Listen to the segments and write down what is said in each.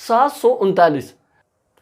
739।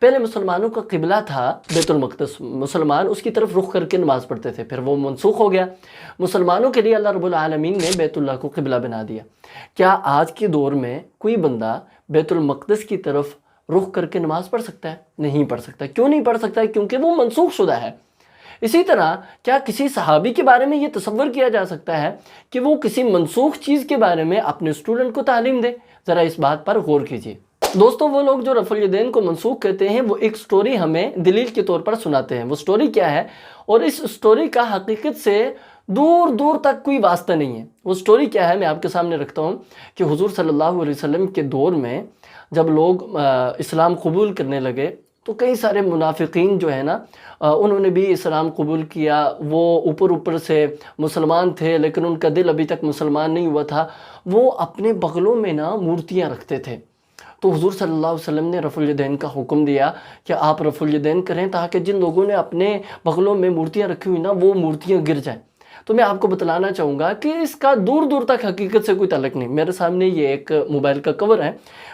پہلے مسلمانوں کا قبلہ تھا بیت المقدس، مسلمان اس کی طرف رخ کر کے نماز پڑھتے تھے، پھر وہ منسوخ ہو گیا، مسلمانوں کے لیے اللہ رب العالمین نے بیت اللہ کو قبلہ بنا دیا۔ کیا آج کے دور میں کوئی بندہ بیت المقدس کی طرف رخ کر کے نماز پڑھ سکتا ہے؟ نہیں پڑھ سکتا۔ کیوں نہیں پڑھ سکتا؟ کیونکہ وہ منسوخ شدہ ہے۔ اسی طرح کیا کسی صحابی کے بارے میں یہ تصور کیا جا سکتا ہے کہ وہ کسی منسوخ چیز کے بارے میں اپنے اسٹوڈنٹ کو تعلیم دے؟ ذرا اس بات پر غور کیجیے۔ دوستو، وہ لوگ جو رفع الیدین کو منسوخ کہتے ہیں وہ ایک سٹوری ہمیں دلیل کے طور پر سناتے ہیں۔ وہ سٹوری کیا ہے اور اس سٹوری کا حقیقت سے دور دور تک کوئی واسطہ نہیں ہے۔ وہ سٹوری کیا ہے میں آپ کے سامنے رکھتا ہوں کہ حضور صلی اللہ علیہ وسلم کے دور میں جب لوگ اسلام قبول کرنے لگے تو کئی سارے منافقین جو ہے نا انہوں نے بھی اسلام قبول کیا۔ وہ اوپر سے مسلمان تھے لیکن ان کا دل ابھی تک مسلمان نہیں ہوا تھا۔ وہ اپنے بغلوں میں نا مورتیاں رکھتے تھے۔ تو حضور صلی اللہ علیہ وسلم نے رفع الیدین کا حکم دیا کہ آپ رفع الیدین کریں تاکہ جن لوگوں نے اپنے بغلوں میں مورتیاں رکھی ہوئی نا وہ مورتیاں گر جائیں۔ تو میں آپ کو بتلانا چاہوں گا کہ اس کا دور دور تک حقیقت سے کوئی تعلق نہیں۔ میرے سامنے یہ ایک موبائل کا کور ہے،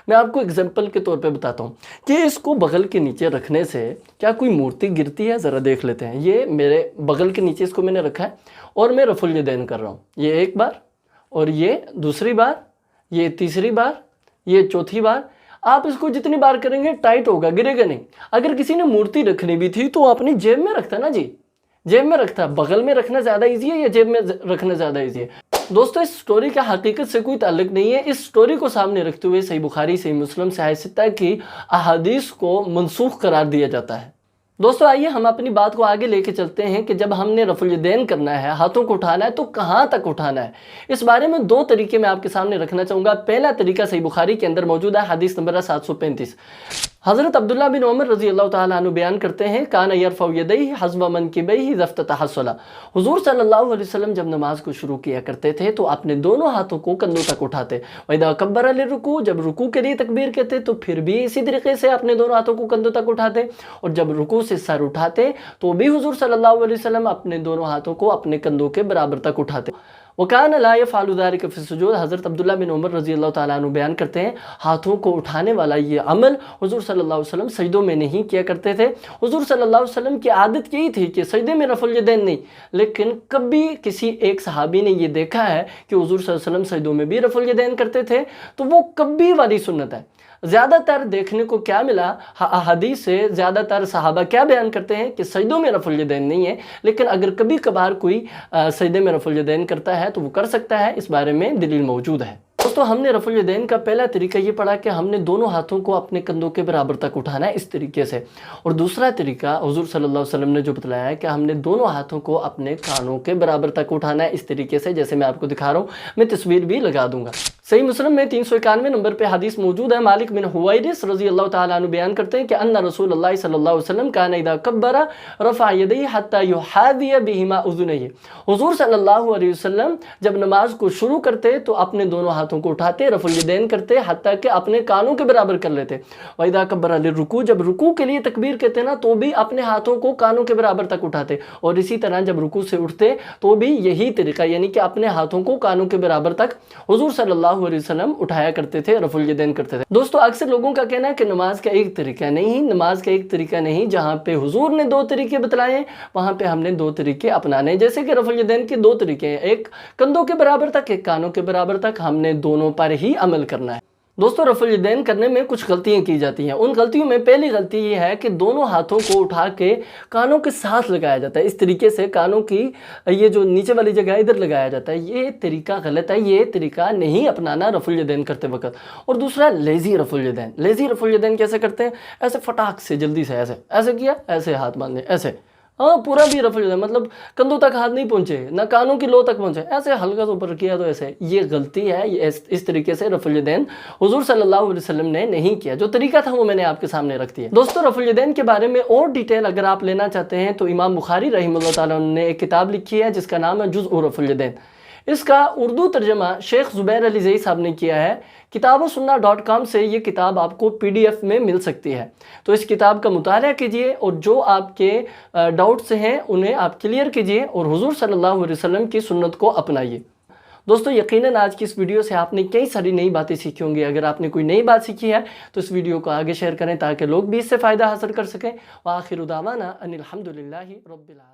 میں آپ کو اگزامپل کے طور پہ بتاتا ہوں کہ اس کو بغل کے نیچے رکھنے سے کیا کوئی مورتی گرتی ہے؟ ذرا دیکھ لیتے ہیں۔ یہ میرے بغل کے نیچے اس کو میں نے رکھا ہے اور میں رفع الیدین کر رہا ہوں۔ یہ ایک بار اور یہ دوسری بار، یہ تیسری بار، یہ چوتھی بار۔ آپ اس کو جتنی بار کریں گے ٹائٹ ہوگا، گرے گا نہیں۔ اگر کسی نے مورتی رکھنی بھی تھی تو اپنی جیب میں رکھتا نا جی، جیب میں رکھتا۔ بغل میں رکھنا زیادہ ایزی ہے یا جیب میں رکھنا زیادہ ایزی ہے؟ دوستو، اس سٹوری کا حقیقت سے کوئی تعلق نہیں ہے۔ اس سٹوری کو سامنے رکھتے ہوئے صحیح بخاری، صحیح مسلم، صحیح ستہ کی احادیث کو منسوخ قرار دیا جاتا ہے۔ دوستو، آئیے ہم اپنی بات کو آگے لے کے چلتے ہیں کہ جب ہم نے رفع الیدین کرنا ہے، ہاتھوں کو اٹھانا ہے تو کہاں تک اٹھانا ہے۔ اس بارے میں دو طریقے میں آپ کے سامنے رکھنا چاہوں گا۔ پہلا طریقہ صحیح بخاری کے اندر موجود ہے، حدیث نمبر 735۔ حضرت عبداللہ بن عمر رضی اللہ تعالیٰ عنہ بیان کرتے ہیں، کان یرفع یدیہ حذو منکبیہ اذا افتتح الصلاۃ۔ حضور صلی اللہ علیہ وسلم جب نماز کو شروع کیا کرتے تھے تو اپنے دونوں ہاتھوں کو کندھوں تک اٹھاتے۔ وَإِذَا كَبَّرَ لِلرُّكُوعِ، جب رکوع کے لیے تکبیر کہتے تو پھر بھی اسی طریقے سے اپنے دونوں ہاتھوں کو کندھوں تک اٹھاتے، اور جب رکوع سے سر اٹھاتے تو بھی حضور صلی اللہ علیہ وسلم اپنے دونوں ہاتھوں کو اپنے کندھوں کے برابر تک اٹھاتے۔ وَكَانَ لَا يَفْعَلُ ذَلِكَ فِي السُّجُودِ۔ حضرت عبداللہ بن عمر رضی اللہ تعالیٰ عنہ بیان کرتے ہیں، ہاتھوں کو اٹھانے والا یہ عمل حضور صلی اللہ علیہ وسلم سجدوں میں نہیں کیا کرتے تھے۔ حضور صلی اللہ علیہ وسلم کی عادت یہی تھی کہ سجدے میں رفع الیدین نہیں، لیکن کبھی کسی ایک صحابی نے یہ دیکھا ہے کہ حضور صلی اللہ علیہ وسلم سجدوں میں بھی رفع الیدین کرتے تھے، تو وہ کبھی والی سنت ہے۔ زیادہ تر دیکھنے کو کیا ملا، حدیث سے زیادہ تر صحابہ کیا بیان کرتے ہیں کہ سجدوں میں رفع الیدین نہیں ہے، لیکن اگر کبھی کبھار کوئی سجدے میں رفع الیدین کرتا ہے تو وہ کر سکتا ہے۔ اس بارے میں دلیل موجود ہے۔ دوستو، ہم نے رفع الیدین کا پہلا طریقہ یہ پڑھا کہ ہم نے دونوں ہاتھوں کو اپنے کندھوں کے برابر تک اٹھانا ہے، اس طریقے سے۔ اور دوسرا طریقہ حضور صلی اللہ علیہ وسلم نے جو بتلایا ہے کہ ہم نے دونوں ہاتھوں کو اپنے کانوں کے برابر تک اٹھانا ہے، اس طریقے سے، جیسے میں آپ کو دکھا رہا ہوں۔ میں تصویر بھی لگا دوں گا۔ صحیح مسلم میں 391 نمبر پہ حدیث موجود ہے۔ مالک بن حویرث رضی اللہ تعالیٰ عنہ بیان کرتے ہیں کہ ان رسول اللہ صلی اللہ علیہ وسلم کان اذا کبر رفع یدیہ حتی یحاذی بہما اذنیہ۔ حضور صلی اللہ علیہ وسلم جب نماز کو شروع کرتے تو اپنے دونوں ہاتھوں کو اٹھاتے، رفع الیدین کرتے حتیٰ کہ اپنے کانوں کے برابر کر لیتے۔ وَإِذَا كَبَّرَ لِلرُّكُوعِ، جب رکوع کے لیے تکبیر کہتے نا تو بھی اپنے ہاتھوں کو کانوں کے برابر تک اٹھاتے، اور اسی طرح جب رکوع سے اٹھتے تو بھی یہی طریقہ، یعنی کہ اپنے ہاتھوں کو کانوں کے برابر تک حضور صلی اللہ علیہ وسلم اٹھایا کرتے تھے، رفع الیدین کرتے تھے۔ دوستو، اکثر لوگوں کا کہنا ہے کہ نماز کا ایک طریقہ نہیں، نماز کا ایک طریقہ نہیں۔ جہاں پہ حضور نے دو طریقے بتلائے ہیں وہاں پہ ہم نے دو طریقے اپنانے ہیں۔ جیسے کہ رفع الیدین کے دو طریقے ہیں، ایک کندھوں کے برابر تک، ایک کانوں کے برابر تک، ہم نے دونوں پر ہی عمل کرنا ہے۔ دوستو، رفع الیدین کرنے میں کچھ غلطیاں کی جاتی ہیں۔ ان غلطیوں میں پہلی غلطی یہ ہے کہ دونوں ہاتھوں کو اٹھا کے کانوں کے ساتھ لگایا جاتا ہے، اس طریقے سے کانوں کی یہ جو نیچے والی جگہ ادھر لگایا جاتا ہے۔ یہ طریقہ غلط ہے، یہ طریقہ نہیں اپنانا رفع الیدین کرتے وقت۔ اور دوسرا لیزی رفع الیدین۔ لیزی رفع الیدین کیسے کرتے ہیں؟ ایسے فٹاک سے، جلدی سے، ایسے ایسے کیا، ایسے ہاتھ باندھے، ایسے، ہاں پورا بھی رفع الیدین، مطلب کندھوں تک ہاتھ نہیں پہنچے، نہ کانوں کی لو تک پہنچے، ایسے ہلکا سا اوپر کیا تو ایسے۔ یہ غلطی ہے، اس طریقے سے رفع الیدین حضور صلی اللہ علیہ وسلم نے نہیں کیا۔ جو طریقہ تھا وہ میں نے آپ کے سامنے رکھ دیا۔ دوستو، رفع الیدین کے بارے میں اور ڈیٹیل اگر آپ لینا چاہتے ہیں تو امام بخاری رحمہ اللہ تعالیٰ نے ایک کتاب لکھی ہے جس کا نام ہے جزء رفع الیدین۔ اس کا اردو ترجمہ شیخ زبیر علی زئی صاحب نے کیا ہے۔ کتابوسنہ.com سے یہ کتاب آپ کو PDF میں مل سکتی ہے، تو اس کتاب کا مطالعہ کیجئے اور جو آپ کے ڈاؤٹس ہیں انہیں آپ کلیئر کیجئے اور حضور صلی اللہ علیہ وسلم کی سنت کو اپنائیے۔ دوستو یقیناً آج کی اس ویڈیو سے آپ نے کئی ساری نئی باتیں سیکھی ہوں گی. اگر آپ نے کوئی نئی بات سیکھی ہے تو اس ویڈیو کو آگے شیئر کریں تاکہ لوگ بھی اس سے فائدہ حاصل کر سکیں. وآخر دعوانا ان الحمدللہ رب العالمین.